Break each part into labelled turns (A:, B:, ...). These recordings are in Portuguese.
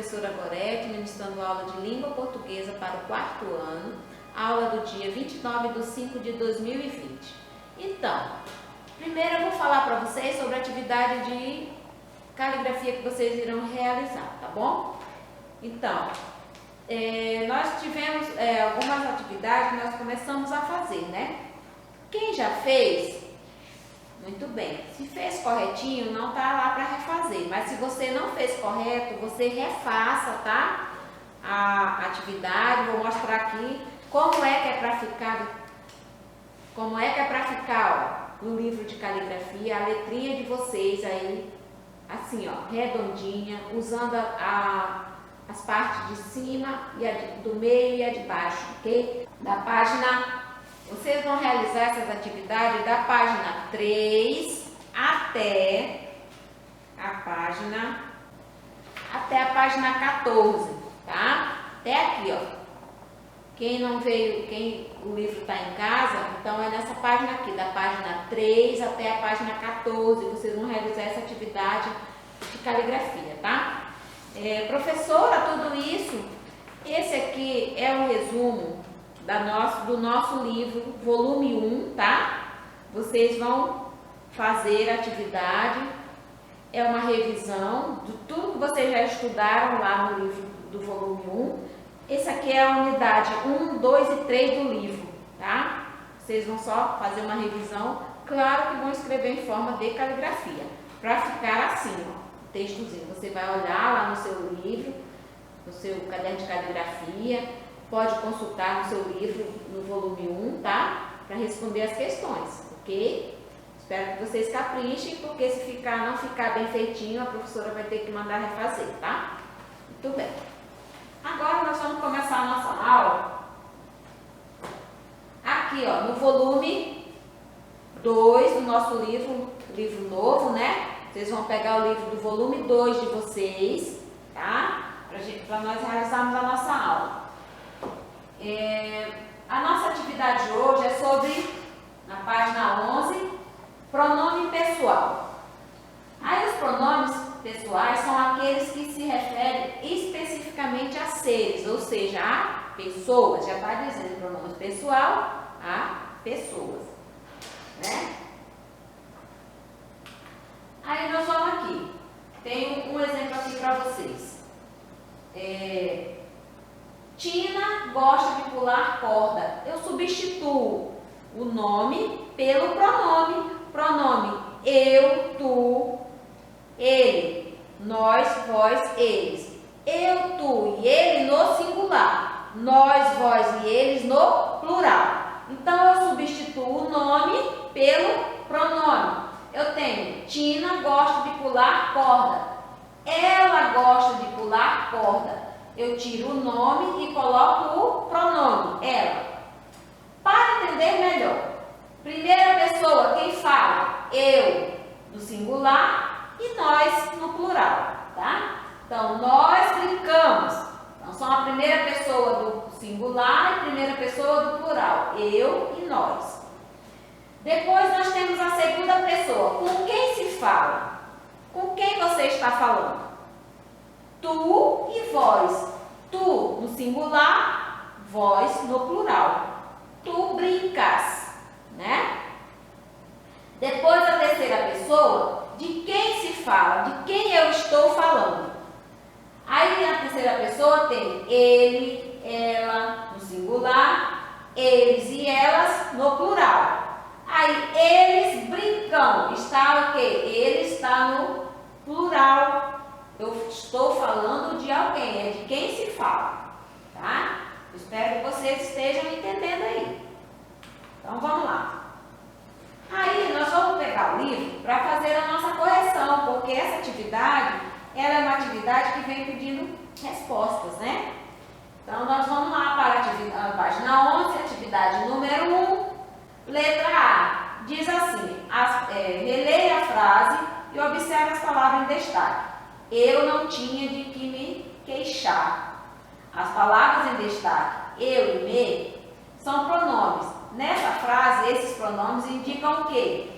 A: professora Gorete, ministrando aula de língua portuguesa para o 4º ano, aula do dia 29/5/2020. Então, primeiro eu vou falar para vocês sobre a atividade de caligrafia que vocês irão realizar, tá bom? Então, nós tivemos algumas atividades que nós começamos a fazer, né? Quem já fez, muito bem. Se fez corretinho, não tá lá para refazer. Mas se você não fez correto, você refaça, tá? A atividade. Vou mostrar aqui como é que é para ficar, ó, no livro de caligrafia, a letrinha de vocês aí, assim, ó, redondinha, usando as partes de cima e do meio e a de baixo, ok? Da página, vocês vão realizar essas atividades da página 3 até a página 14, tá? Até aqui, ó. Quem não veio, o livro está em casa, então é nessa página aqui, da página 3 até a página 14, vocês vão realizar essa atividade de caligrafia, tá? Professora, tudo isso, esse aqui é um resumo do nosso livro, volume 1, tá? Vocês vão fazer a atividade, é uma revisão de tudo que vocês já estudaram lá no livro do volume 1. Esse aqui é a unidade 1, 2 e 3 do livro, tá? Vocês vão só fazer uma revisão, claro que vão escrever em forma de caligrafia, para ficar assim, ó, o textozinho. Você vai olhar lá no seu livro, no seu caderno de caligrafia, pode consultar no seu livro, no volume 1, tá? Para responder as questões, ok? Espero que vocês caprichem, porque se não ficar bem feitinho, a professora vai ter que mandar refazer, tá? Muito bem. Agora nós vamos começar a nossa aula aqui, ó, no volume 2 do nosso livro novo, né? Vocês vão pegar o livro do volume 2 de vocês, tá? Para nós realizarmos a nossa aula. A nossa atividade de hoje é sobre, na página 11, pronome pessoal. Aí os pronomes pessoais são aqueles que se referem especificamente a seres, ou seja, a pessoas. Já está dizendo pronome pessoal a pessoas, né? Aí nós vamos aqui. Tem um exemplo aqui para vocês. Tina gosta de pular corda. Eu substituo o nome pelo pronome. Pronome eu, tu, ele, nós, vós, eles. Eu, tu e ele no singular. Nós, vós e eles no plural. Então eu substituo o nome pelo pronome. Eu tenho Tina gosta de pular corda. Ela gosta de pular corda. Eu tiro o nome e coloco o pronome, ela. Para entender melhor, primeira pessoa, quem fala? Eu, no singular, e nós, no plural, tá? Então, nós brincamos. Então, são a primeira pessoa do singular e a primeira pessoa do plural, eu e nós. Depois, nós temos a segunda pessoa. Com quem se fala? Com quem você está falando? Tu e vós. Tu no singular, vós no plural. Tu brincas, né? Depois a terceira pessoa, de quem se fala? De quem eu estou falando? Aí a terceira pessoa tem ele, ela no singular, eles e elas no plural. Aí eles brincam, está o quê? Ele está no plural. Eu estou falando de alguém, é de quem se fala, tá? Espero que vocês estejam entendendo aí. Então vamos lá. Aí nós vamos pegar o livro para fazer a nossa correção, porque essa atividade, ela é uma atividade que vem pedindo respostas, né? Então nós vamos lá para a página 11, atividade número 1, letra A. Diz assim, releia a frase e observe as palavras em destaque. Eu não tinha de que me queixar. As palavras em destaque, eu e me, são pronomes. Nessa frase, esses pronomes indicam o quê?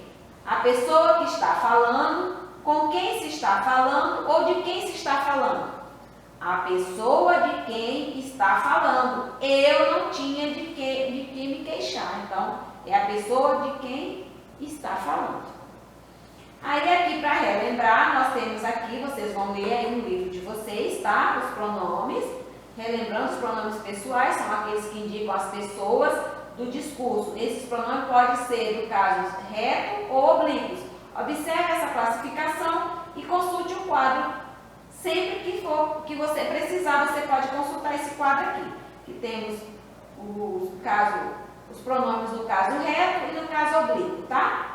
A: A pessoa que está falando, com quem se está falando ou de quem se está falando. A pessoa de quem está falando. Eu não tinha de que me queixar. Então, é a pessoa de quem está falando. Aí aqui para relembrar, nós temos aqui, vocês vão ler aí no livro de vocês, tá? Os pronomes. Relembrando, os pronomes pessoais são aqueles que indicam as pessoas do discurso. Esses pronomes podem ser, no caso, reto ou oblíquos. Observe essa classificação e consulte o quadro. Sempre que você precisar, você pode consultar esse quadro aqui. Que temos os pronomes no caso reto e no caso oblíquo, tá?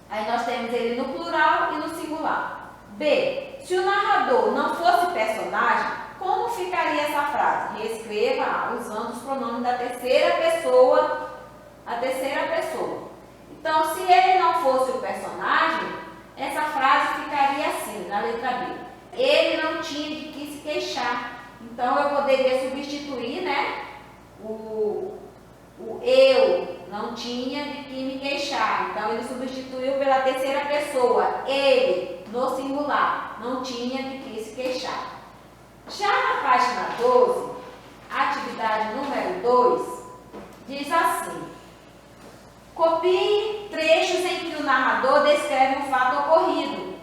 A: Aí nós temos ele no plural e no singular. B. Se o narrador não fosse personagem, como ficaria essa frase? Reescreva usando os pronomes da terceira pessoa, Então, se ele não fosse o personagem, essa frase ficaria assim, na letra B. Ele não tinha de que se queixar. Então, eu poderia substituir, né, o eu não tinha de que me queixar. Então, ele substituiu pela terceira pessoa. Ele, no singular, não tinha de que se queixar. Já na página 12, atividade número 2, diz assim: copie trechos em que o narrador descreve um fato ocorrido.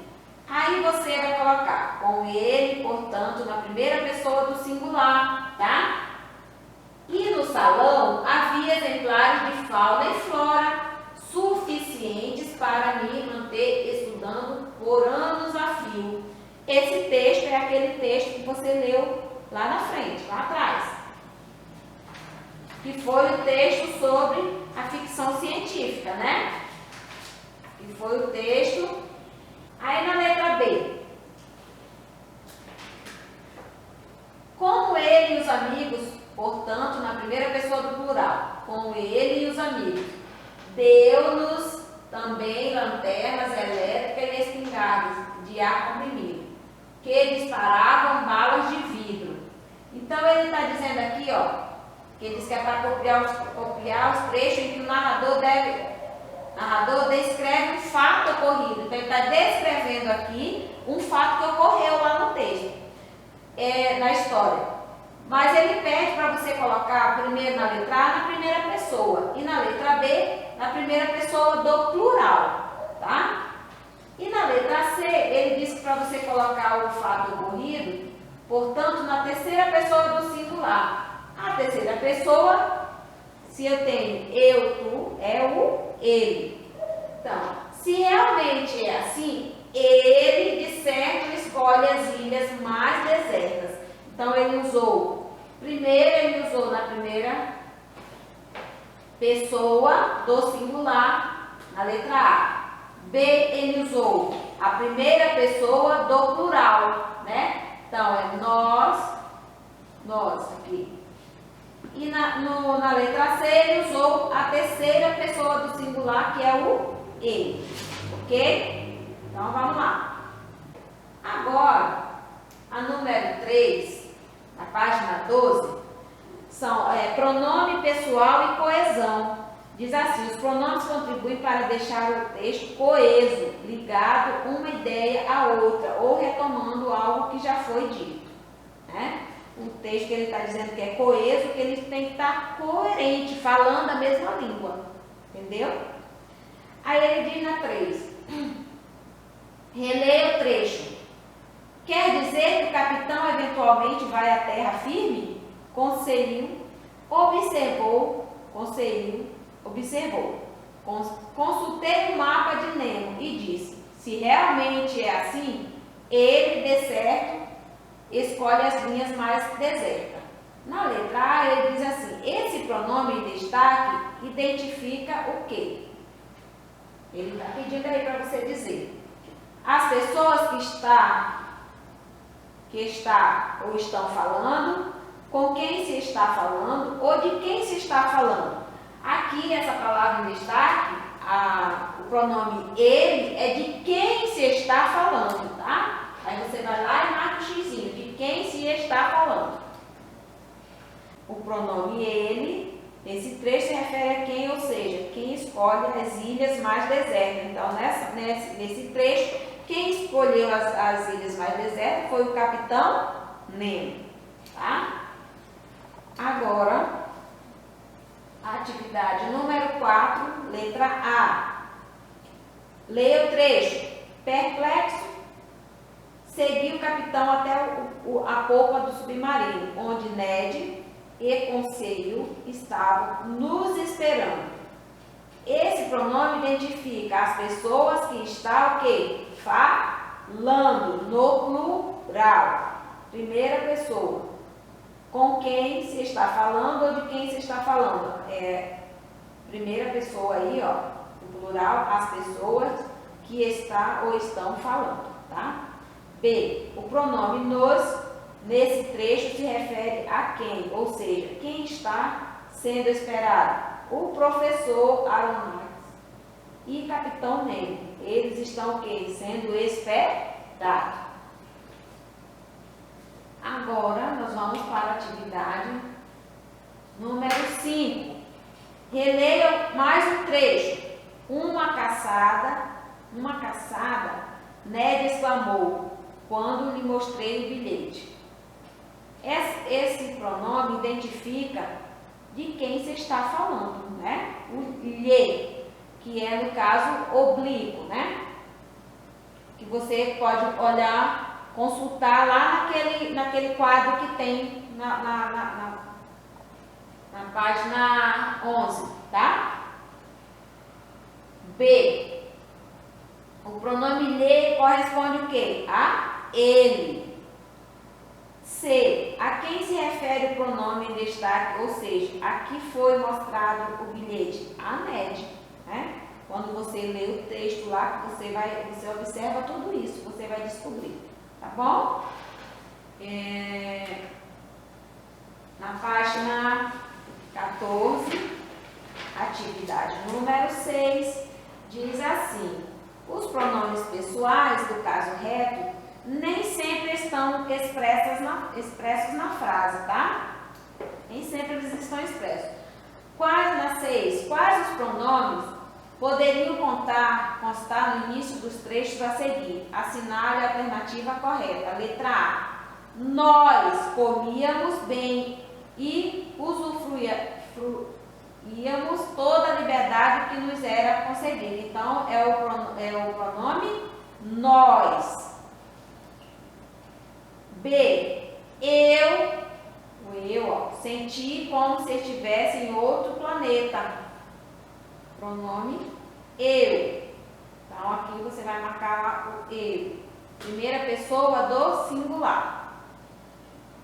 A: Aí você vai colocar com ele, portanto, na primeira pessoa do singular, tá? E no salão havia exemplares de fauna e flora suficientes para me manter estudando por anos a fio. Esse texto é aquele texto que você leu lá na frente, lá atrás. Que foi o texto sobre a ficção científica, né? Que foi o texto. Aí na letra B. Como ele e os amigos, portanto, na primeira pessoa do plural, como ele e os amigos, deu-nos também lanternas elétricas e espingardas de ar comprimido, que disparavam balas de vidro. Então ele está dizendo aqui, ó, que ele diz que é para copiar os trechos em que o narrador descreve um fato ocorrido. Então ele está descrevendo aqui um fato que ocorreu lá no texto, na história. Mas ele pede para você colocar primeiro na letra A, na primeira pessoa, e na letra B, na primeira pessoa do plural, tá? E na letra C, ele diz que para você colocar o fato ocorrido, portanto, na terceira pessoa do singular. A terceira pessoa, se eu tenho eu, tu, é o ele. Então, se realmente é assim, ele, de certo, escolhe as ilhas mais desertas. Então, ele usou, primeiro ele usou na primeira pessoa do singular, na letra A. B, ele usou a primeira pessoa do plural, né? Então, é nós aqui. E na letra C, ele usou a terceira pessoa do singular, que é o ele. Ok? Então, vamos lá. Agora, a número 3, na página 12, são pronome pessoal e coesão. Diz assim: os pronomes contribuem para deixar o texto coeso, ligado uma ideia à outra, ou retomando algo que já foi dito, né? Um texto que ele está dizendo que é coeso, que ele tem que estar coerente, falando a mesma língua, entendeu? Aí ele diz na 3, releia o trecho. Quer dizer que o capitão eventualmente vai à terra firme? Observou. Consultei o mapa de Nemo e disse: se realmente é assim, ele, de certo, escolhe as linhas mais desertas. Na letra A, ele diz assim: esse pronome em destaque identifica o quê? Ele está pedindo aí para você dizer. As pessoas que está ou estão falando, com quem se está falando ou de quem se está falando. Aqui, essa palavra em destaque, o pronome ele é de quem se está falando, tá? Aí você vai lá e marca o xizinho, de quem se está falando. O pronome ele, esse trecho se refere a quem, ou seja, quem escolhe as ilhas mais desertas. Então, nesse trecho, quem escolheu as ilhas mais desertas foi o capitão Nemo, tá? Agora, atividade número 4, letra A. Leia o trecho. Perplexo, seguiu o capitão até a polpa do submarino, onde Ned e Conseil estavam nos esperando. Esse pronome identifica as pessoas que estão o quê? Falando no plural. Primeira pessoa. Com quem se está falando ou de quem se está falando. Primeira pessoa aí, ó, no plural, as pessoas que está ou estão falando, tá? B. O pronome nos, nesse trecho, se refere a quem? Ou seja, quem está sendo esperado? O professor Aronnax e Capitão Nemo. Eles estão o quê? Sendo esperados. Agora, nós vamos para a atividade número 5. Releia mais um trecho. Uma caçada, Ned exclamou, quando lhe mostrei o bilhete. Esse pronome identifica de quem se está falando, né? O lhe, que é no caso oblíquo, né? Que você pode olhar, consultar lá naquele quadro que tem na página 11, tá? B. O pronome lhe corresponde o quê? A ele. C. A quem se refere o pronome em destaque, ou seja, a que foi mostrado o bilhete? A Ned, né? Quando você lê o texto lá, você observa tudo isso, você vai descobrir, tá bom? Na página 14, atividade número 6, diz assim: os pronomes pessoais do caso reto nem sempre estão expressos na frase, tá? Nem sempre eles estão expressos. Na 6, quais os pronomes poderiam constar no início dos trechos a seguir? Assinale a alternativa correta. Letra A. Nós comíamos bem e usufruíamos toda a liberdade que nos era concedida. Então, é o pronome nós. B. Senti como se estivesse em outro planeta. Pronome eu. Então, aqui você vai marcar o eu. Primeira pessoa do singular.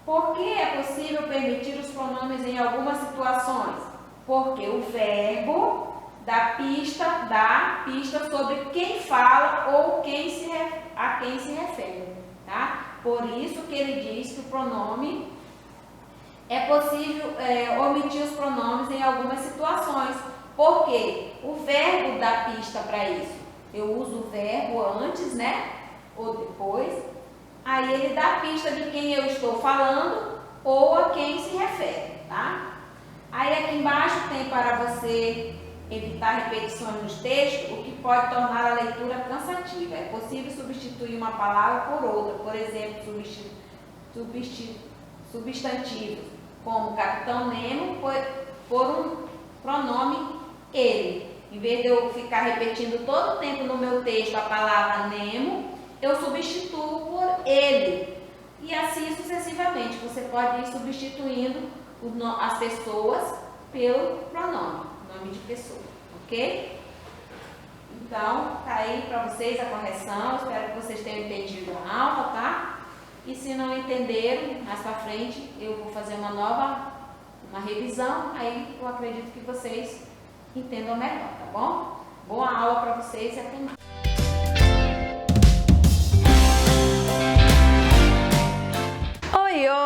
A: Por que é possível permitir os pronomes em algumas situações? Porque o verbo dá pista sobre quem fala ou a quem se refere, tá? Por isso que ele diz que o pronome é possível omitir os pronomes em algumas situações. Porque o verbo dá pista para isso. Eu uso o verbo antes, né? Ou depois. Aí ele dá pista de quem eu estou falando ou a quem se refere, tá? Aí aqui embaixo tem para você evitar repetições nos textos, o que pode tornar a leitura cansativa. É possível substituir uma palavra por outra, por exemplo, substantivos, como Capitão Nemo, por um pronome ele. Em vez de eu ficar repetindo todo o tempo no meu texto a palavra Nemo, eu substituo por ele. E assim sucessivamente. Você pode ir substituindo as pessoas pelo pronome, nome de pessoa, ok? Então, tá aí para vocês a correção. Espero que vocês tenham entendido a aula, tá? E se não entenderam, mais para frente eu vou fazer uma revisão. Aí eu acredito que vocês entendam melhor, tá bom? Boa aula para vocês e até mais.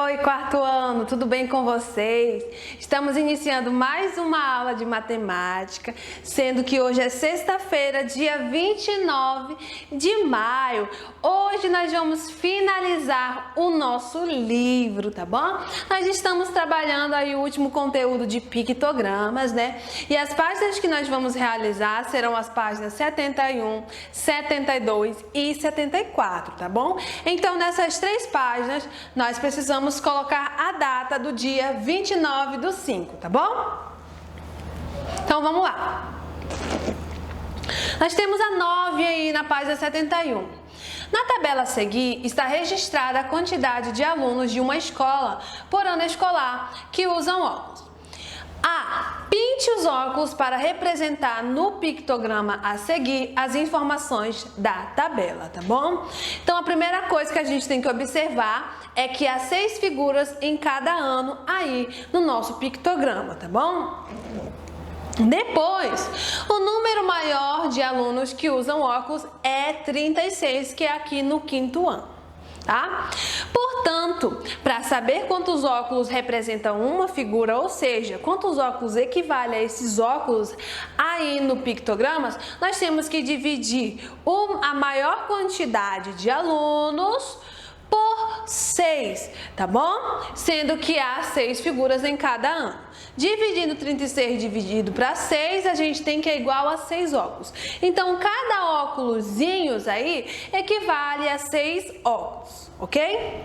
B: Oi, quarto ano, tudo bem com vocês? Estamos iniciando mais uma aula de matemática, sendo que hoje é sexta-feira, dia 29 de maio. Hoje nós vamos finalizar o nosso livro, tá bom? Nós estamos trabalhando aí o último conteúdo de pictogramas, né? E as páginas que nós vamos realizar serão as páginas 71, 72 e 74, tá bom? Então, nessas três páginas, nós precisamos precisamos colocar a data do dia 29/5, tá bom? Então vamos lá. Nós temos a 9 aí na página 71. Na tabela a seguir está registrada a quantidade de alunos de uma escola por ano escolar que usam óculos. A. Pinte os óculos para representar no pictograma a seguir as informações da tabela, tá bom? Então a primeira coisa que a gente tem que observar é que há 6 figuras em cada ano aí no nosso pictograma, tá bom? Depois, o número maior de alunos que usam óculos é 36, que é aqui no 5º ano, tá? Portanto, para saber quantos óculos representam uma figura, ou seja, quantos óculos equivale a esses óculos aí no pictogramas, nós temos que dividir a maior quantidade de alunos por 6, tá bom? Sendo que há 6 figuras em cada ano. Dividindo 36 dividido para 6, a gente tem que é igual a 6 óculos. Então, cada óculosinhos aí equivale a 6 óculos, ok?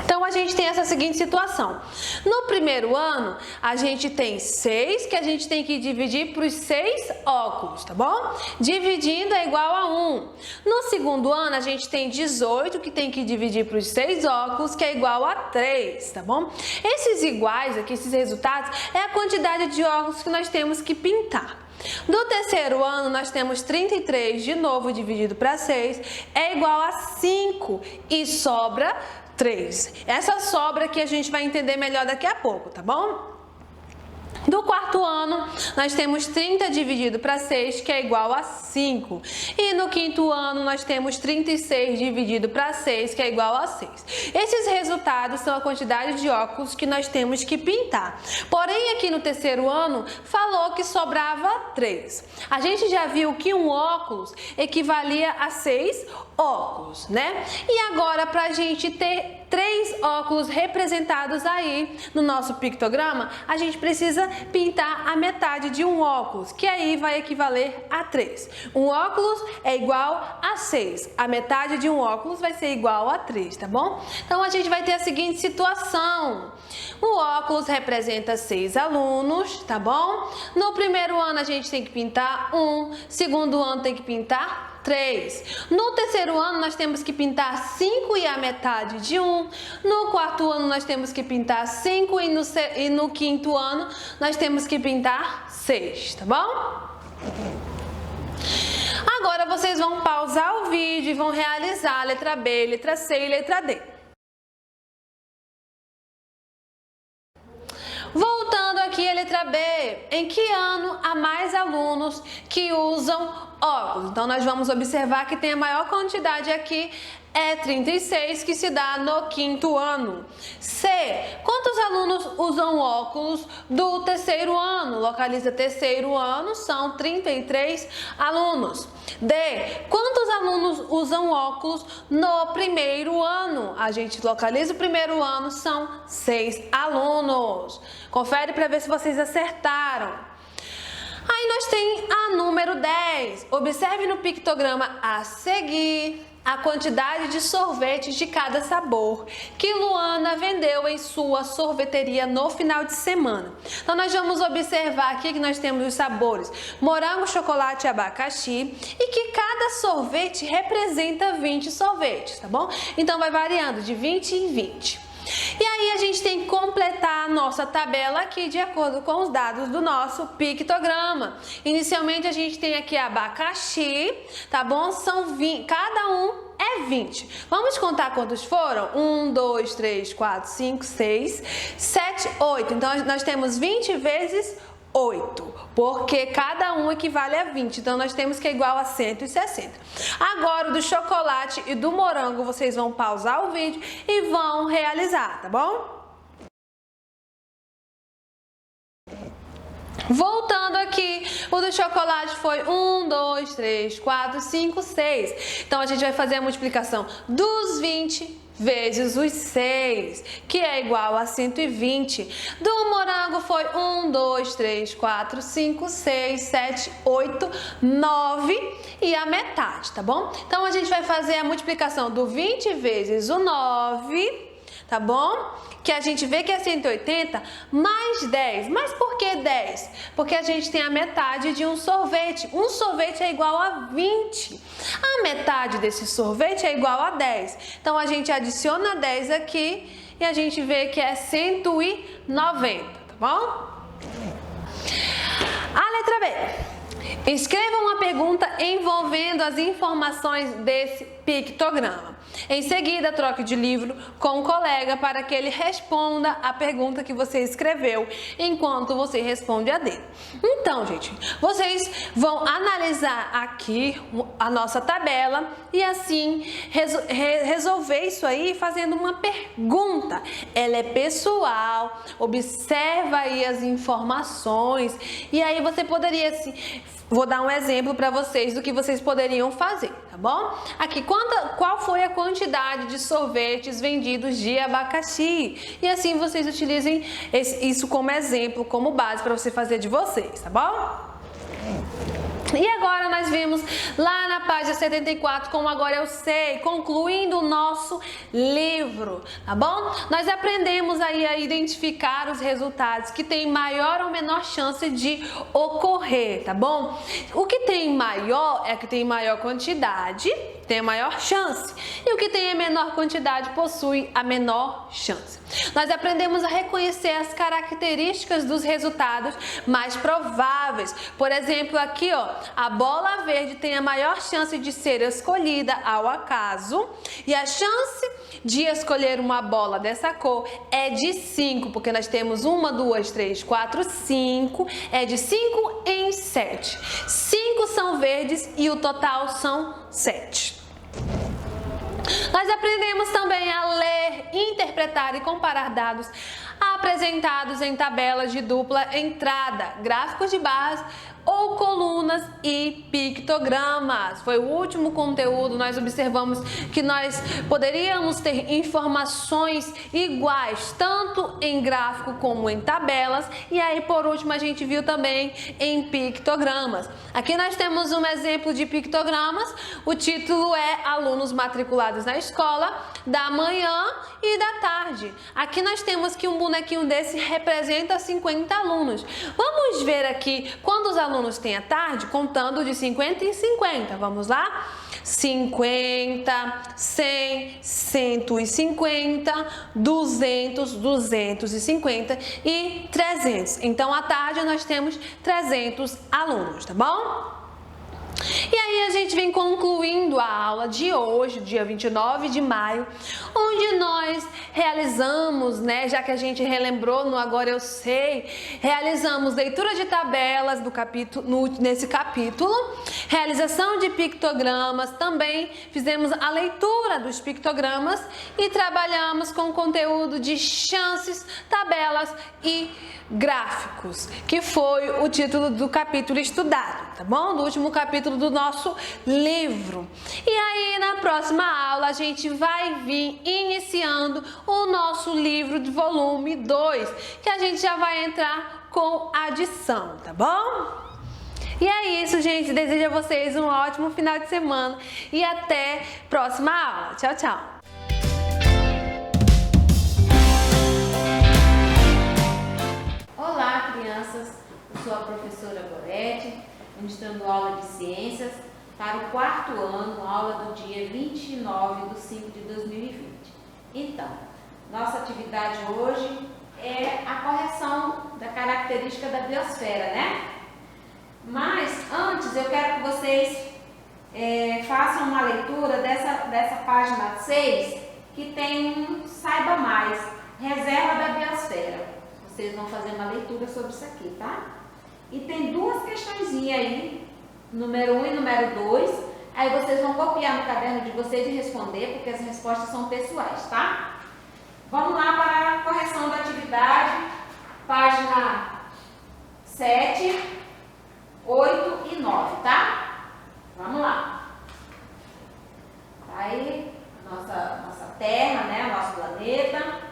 B: Então, a gente tem essa seguinte situação. No primeiro ano, a gente tem 6 que a gente tem que dividir para os 6 óculos, tá bom? Dividindo é igual a 1. No segundo ano, a gente tem 18 que tem que dividir para os 6 óculos, que é igual a 3, tá bom? Esses iguais aqui, esses resultados, é a quantidade de óculos que nós temos que pintar. No terceiro ano, nós temos 33, de novo, dividido para 6, é igual a 5 e sobra 3. Essa sobra aqui a gente vai entender melhor daqui a pouco, tá bom? Do quarto ano, nós temos 30 dividido para 6, que é igual a 5. E no quinto ano, nós temos 36 dividido para 6, que é igual a 6. Esses resultados são a quantidade de óculos que nós temos que pintar. Porém, aqui no terceiro ano, falou que sobrava 3. A gente já viu que um óculos equivalia a 6 óculos, né? E agora, para a gente ter 3 óculos representados aí no nosso pictograma, a gente precisa pintar a metade de um óculos, que aí vai equivaler a 3. Um óculos é igual a 6. A metade de um óculos vai ser igual a 3, tá bom? Então, a gente vai ter a seguinte situação. O óculos representa 6 alunos, tá bom? No primeiro ano, a gente tem que pintar 1. Segundo ano, tem que pintar 3. No terceiro ano, nós temos que pintar 5 e a metade de 1. No quarto ano, nós temos que pintar 5 e no quinto ano, nós temos que pintar 6, tá bom? Agora, vocês vão pausar o vídeo e vão realizar a letra B, letra C e letra D. Voltando aqui a letra B, em que ano há mais alunos que usam óculos? Então, nós vamos observar que tem a maior quantidade aqui, é 36, que se dá no quinto ano. C. Quantos alunos usam óculos do terceiro ano? Localiza terceiro ano, são 33 alunos. D. Quantos alunos usam óculos no primeiro ano? A gente localiza o primeiro ano, são 6 alunos. Confere para ver se vocês acertaram. Aí nós tem a número 10. Observe no pictograma a seguir a quantidade de sorvetes de cada sabor que Luana vendeu em sua sorveteria no final de semana. Então, nós vamos observar aqui que nós temos os sabores morango, chocolate e abacaxi e que cada sorvete representa 20 sorvetes, tá bom? Então, vai variando de 20 em 20. E aí a gente tem que completar a nossa tabela aqui de acordo com os dados do nosso pictograma. Inicialmente a gente tem aqui abacaxi, tá bom? São 20, cada um é 20. Vamos contar quantos foram? 1, 2, 3, 4, 5, 6, 7, 8. Então nós temos 20 vezes 8, porque cada um equivale a 20, então nós temos que é igual a 160. Agora, o do chocolate e do morango, vocês vão pausar o vídeo e vão realizar, tá bom? Voltando aqui, o do chocolate foi 1, 2, 3, 4, 5, 6. Então, a gente vai fazer a multiplicação dos 20 vezes os 6, que é igual a 120. Do morango foi 1, 2, 3, 4, 5, 6, 7, 8, 9 e a metade, tá bom? Então, a gente vai fazer a multiplicação do 20 vezes o 9 tá bom? Que a gente vê que é 180 mais 10. Mas por que 10? Porque a gente tem a metade de um sorvete. Um sorvete é igual a 20. A metade desse sorvete é igual a 10. Então, a gente adiciona 10 aqui e a gente vê que é 190, tá bom? A letra B. Escreva uma pergunta envolvendo as informações desse pictograma. Em seguida, troque de livro com um colega para que ele responda a pergunta que você escreveu, enquanto você responde a dele. Então, gente, vocês vão analisar aqui a nossa tabela e assim resolver isso aí fazendo uma pergunta. Ela é pessoal, observa aí as informações e aí você poderia Vou dar um exemplo para vocês do que vocês poderiam fazer, tá bom? Aqui, qual foi a quantidade de sorvetes vendidos de abacaxi? E assim vocês utilizem isso como exemplo, como base para você fazer de vocês, tá bom? E agora nós vimos lá na página 74 como agora eu sei, concluindo o nosso livro, tá bom? Nós aprendemos aí a identificar os resultados que têm maior ou menor chance de ocorrer, tá bom? O que tem maior é que tem maior quantidade, tem a maior chance, e o que tem a menor quantidade possui a menor chance. Nós aprendemos a reconhecer as características dos resultados mais prováveis. Por exemplo, aqui, ó, a bola verde tem a maior chance de ser escolhida ao acaso e a chance de escolher uma bola dessa cor é de 5, porque nós temos 1, 2, 3, 4, 5, é de 5 em 7. 5 são verdes e o total são 7. Nós aprendemos também a ler, interpretar e comparar dados apresentados em tabelas de dupla entrada, gráficos de barras ou colunas e pictogramas. Foi o último conteúdo, nós observamos que nós poderíamos ter informações iguais, tanto em gráfico como em tabelas, e aí por último a gente viu também em pictogramas. Aqui nós temos um exemplo de pictogramas, o título é Alunos matriculados na escola da manhã e da tarde. Aqui nós temos que um bonequinho desse representa 50 alunos. Vamos ver aqui quantos alunos tem à tarde, contando de 50 em 50. Vamos lá? 50, 100, 150, 200, 250 e 300. Então, à tarde nós temos 300 alunos, tá bom? E aí a gente vem concluindo a aula de hoje, dia 29 de maio, onde nós realizamos, né, já que a gente relembrou no Agora Eu Sei, realizamos leitura de tabelas nesse capítulo, realização de pictogramas, também fizemos a leitura dos pictogramas e trabalhamos com o conteúdo de chances, tabelas e gráficos, que foi o título do capítulo estudado, tá bom? Do último capítulo do nosso livro. E aí, na próxima aula, a gente vai vir iniciando o nosso livro de volume 2, que a gente já vai entrar com adição, tá bom? E é isso, gente. Desejo a vocês um ótimo final de semana e até a próxima aula. Tchau, tchau!
A: Olá, crianças! Eu sou a professora Gorete, ministrando aula de ciências para o 4º ano, aula do dia 29/5/2020. Então, nossa atividade hoje é a correção da característica da biosfera, né? Mas, antes, eu quero que vocês façam uma leitura dessa página 6, que tem um Saiba Mais, Reserva da Biosfera. Vocês vão fazer uma leitura sobre isso aqui, tá? E tem duas questõezinhas aí, número 1 e número 2. Aí vocês vão copiar no caderno de vocês e responder, porque as respostas são pessoais, tá? Vamos lá para a correção da atividade, página 7, 8 e 9, tá? Vamos lá. Aí, nossa Terra, né? O nosso planeta.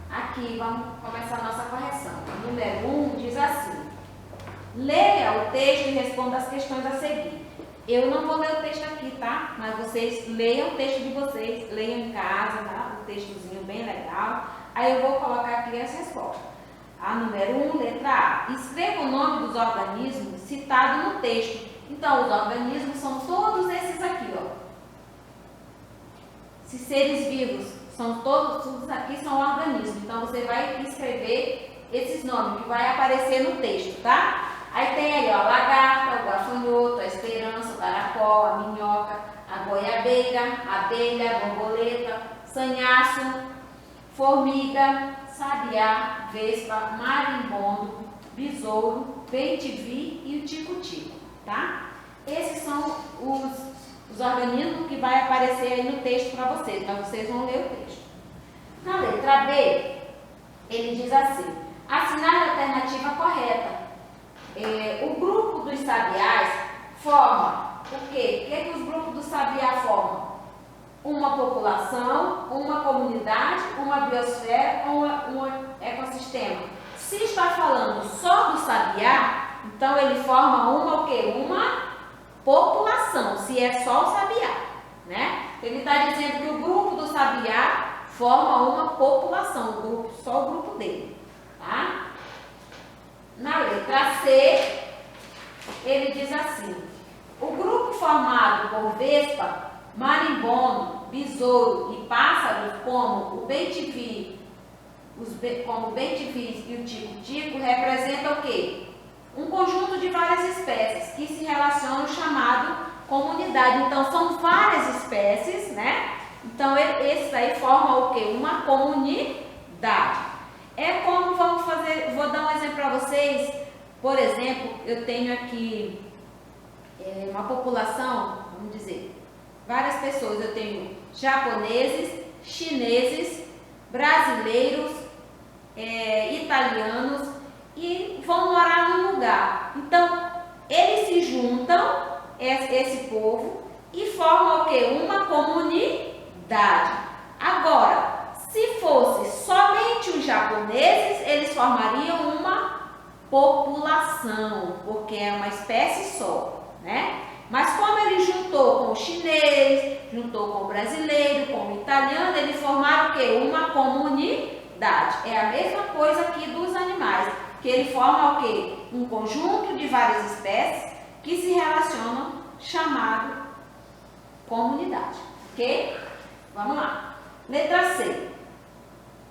A: Aqui, vamos começar a nossa correção. O número 1 diz assim: leia o texto e responda as questões a seguir. Eu não vou ler o texto aqui, tá? Mas vocês leiam o texto de vocês, leiam em casa, tá? textozinho bem legal. Aí eu vou colocar aqui as respostas. A número 1, letra A. Escreva o nome dos organismos citados no texto. Então, os organismos são todos esses aqui, ó. Se seres vivos, são todos aqui são organismos. Então, você vai escrever esses nomes que vai aparecer no texto, tá? Aí tem aí, ó, lagarta, o gafanhoto, a esperança, o caracol, a minhoca, a goiabeira, a abelha, a borboleta, sanhaço, formiga, sabiá, vespa, marimbondo, besouro, bem-te-vi e o tico-tico, tá? Esses são os organismos que vai aparecer aí no texto para vocês, mas vocês vão ler o texto. Na letra B, ele diz assim: assinale a alternativa correta. O grupo dos sabiás forma o quê? O que é que os grupos do sabiá formam? Uma população, uma comunidade, uma biosfera, um ecossistema. Se está falando só do sabiá, então ele forma uma o quê? Uma população, se é só o sabiá, né? Ele está dizendo que o grupo do sabiá forma uma população, só o grupo dele, tá? Na letra C, ele diz assim: o grupo formado por vespa, marimbondo, besouro e pássaros como o bem-te-vi, como o bem-te-vi e o tico-tico representa o quê? Um conjunto de várias espécies que se relacionam, chamado comunidade. Então, são várias espécies, né? Então, esses aí formam o quê? Uma comunidade. É como vamos fazer, vou dar um exemplo para vocês. Por exemplo, eu tenho aqui uma população, vamos dizer, várias pessoas. Eu tenho japoneses, chineses, brasileiros, italianos e vão morar num lugar. Então, eles se juntam, esse povo, e formam o quê? Uma comunidade. Agora, se fosse somente os japoneses, eles formariam uma população, porque é uma espécie só, né? Mas como ele juntou com o chinês, juntou com o brasileiro, com o italiano, eles formaram o quê? Uma comunidade. É a mesma coisa aqui dos animais, que ele forma o quê? Um conjunto de várias espécies que se relacionam, chamado comunidade, ok? Vamos lá. Letra C.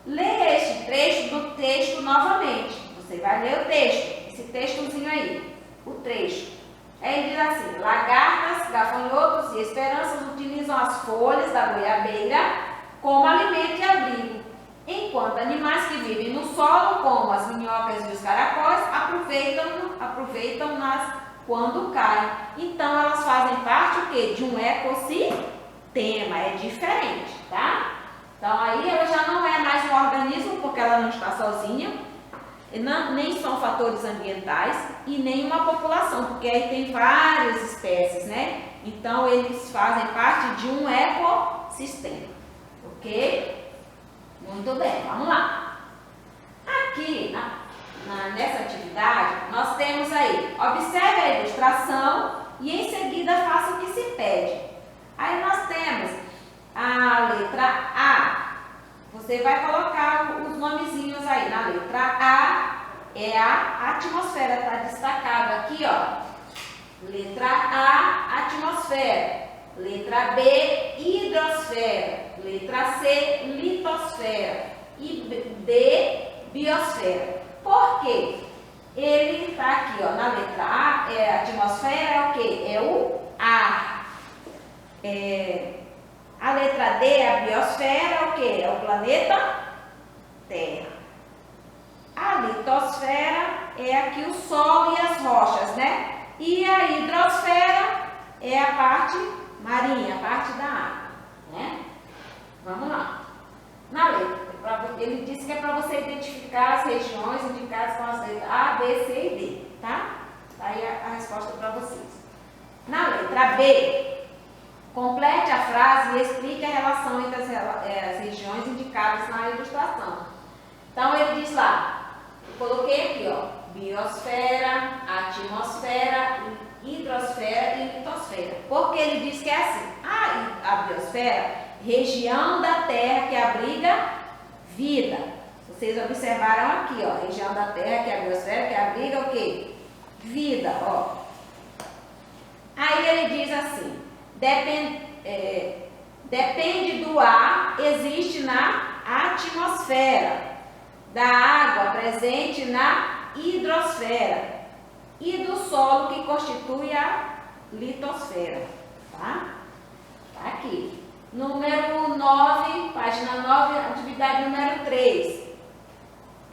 A: Leia este trecho do texto novamente. Você vai ler o texto, esse textozinho aí, o trecho. Aí ele diz assim: lagartas, gafanhotos e esperanças utilizam as folhas da goiabeira como alimento e abrigo, enquanto animais que vivem no solo, como as minhocas e os caracóis, aproveitam-nas quando caem. Então, elas fazem parte o quê? De um ecossistema, é diferente, tá? Então, aí ela já não é mais um organismo, porque ela não está sozinha, nem são fatores ambientais e nem uma população, porque aí tem várias espécies, né? Então, eles fazem parte de um ecossistema, ok? Muito bem, vamos lá. Aqui, nessa atividade, nós temos aí, observe a ilustração e em seguida faça o que se pede. Aí nós temos a letra A. Você vai colocar os nomezinhos aí. Na letra A é a atmosfera, está destacado aqui, ó. Letra A, atmosfera. Letra B, hidrosfera. Letra C, litosfera. E D, biosfera. Por quê? Ele está aqui, ó, na letra A, a atmosfera é o quê? É o ar. A letra D, a biosfera, é o quê? É o planeta Terra. A litosfera é aqui o solo e as rochas, né? E a hidrosfera é a parte marinha, a parte da água, né? Vamos lá. Na letra, ele disse que é para você identificar as regiões indicadas com as letras A, B, C e D, tá? Aí a resposta para vocês. Na letra B, complete a frase e explique a relação entre as regiões indicadas na ilustração. Então, ele diz lá, eu coloquei aqui, ó, biosfera, atmosfera, hidrosfera e litosfera. Porque ele diz que é assim, a biosfera região da Terra que abriga vida. Vocês observaram aqui, ó, região da Terra que é a biosfera, que abriga o quê? Vida, ó. Aí ele diz assim, depende do ar, existe na atmosfera, da água presente na hidrosfera e do solo que constitui a litosfera, tá? Tá aqui. Número 9, página 9, atividade número 3.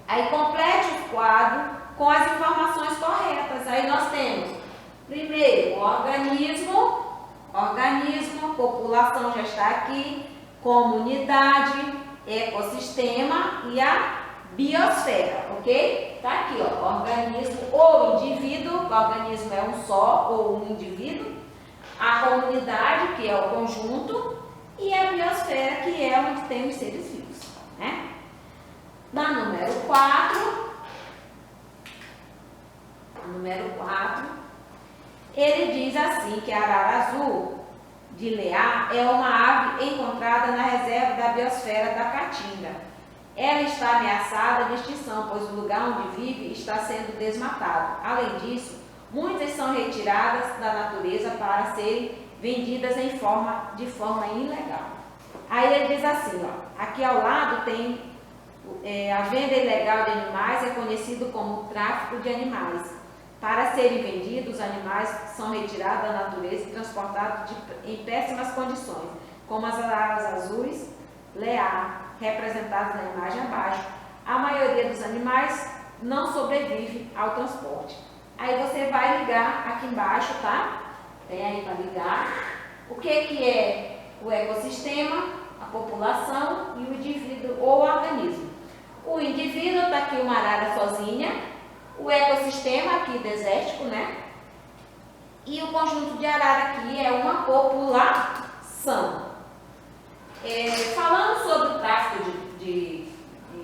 A: Aí complete o quadro com as informações corretas. Aí nós temos, primeiro, organismo, população já está aqui, comunidade, ecossistema e a biosfera, ok? Tá aqui, ó, organismo ou indivíduo, o organismo é um só ou um indivíduo, a comunidade, que é o conjunto, e a biosfera, que é onde tem os seres vivos, né? Na número 4, ele diz assim que a arara azul de Leá é uma ave encontrada na reserva da biosfera da Caatinga. Ela está ameaçada de extinção, pois o lugar onde vive está sendo desmatado. Além disso, muitas são retiradas da natureza para serem vendidas de forma ilegal. Aí ele diz assim, ó, aqui ao lado tem a venda ilegal de animais, é conhecido como tráfico de animais. Para serem vendidos, os animais são retirados da natureza e transportados em péssimas condições, como as araras azuis, Leá, representadas na imagem abaixo. A maioria dos animais não sobrevive ao transporte. Aí você vai ligar aqui embaixo, tá? Tem aí para ligar. O que é o ecossistema, a população e o indivíduo ou organismo. O indivíduo está aqui uma arara sozinha, o ecossistema aqui desértico, né? E o conjunto de arara aqui é uma população. Falando sobre o tráfico de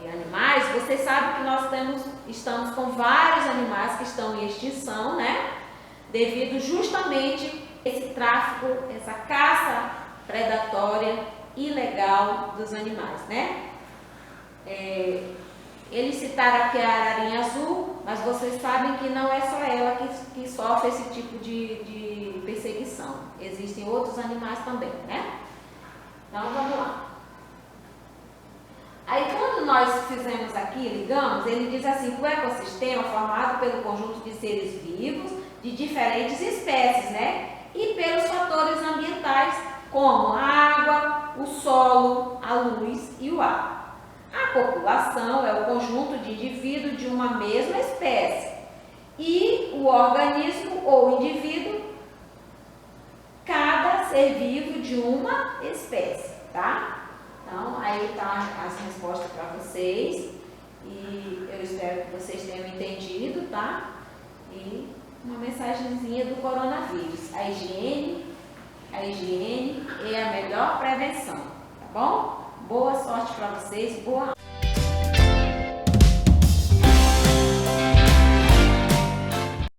A: animais, você sabe que nós estamos com vários animais que estão em extinção, né? Devido justamente a esse tráfico, essa caça predatória ilegal dos animais, né? Eles citaram aqui a ararinha azul, mas vocês sabem que não é só ela que sofre esse tipo de perseguição. Existem outros animais também, né? Então, vamos lá. Aí, quando nós fizemos aqui, ligamos, ele diz assim, que o ecossistema é formado pelo conjunto de seres vivos de diferentes espécies, né? E pelos fatores ambientais, como a água, o solo, a luz e o ar. A população é o conjunto de indivíduos de uma mesma espécie. E o organismo ou indivíduo, cada ser vivo de uma espécie, tá? Então, aí tá as respostas para vocês. E eu espero que vocês tenham entendido, tá? E uma mensagenzinha do coronavírus. A higiene é a melhor prevenção, tá bom? Boa sorte para vocês, boa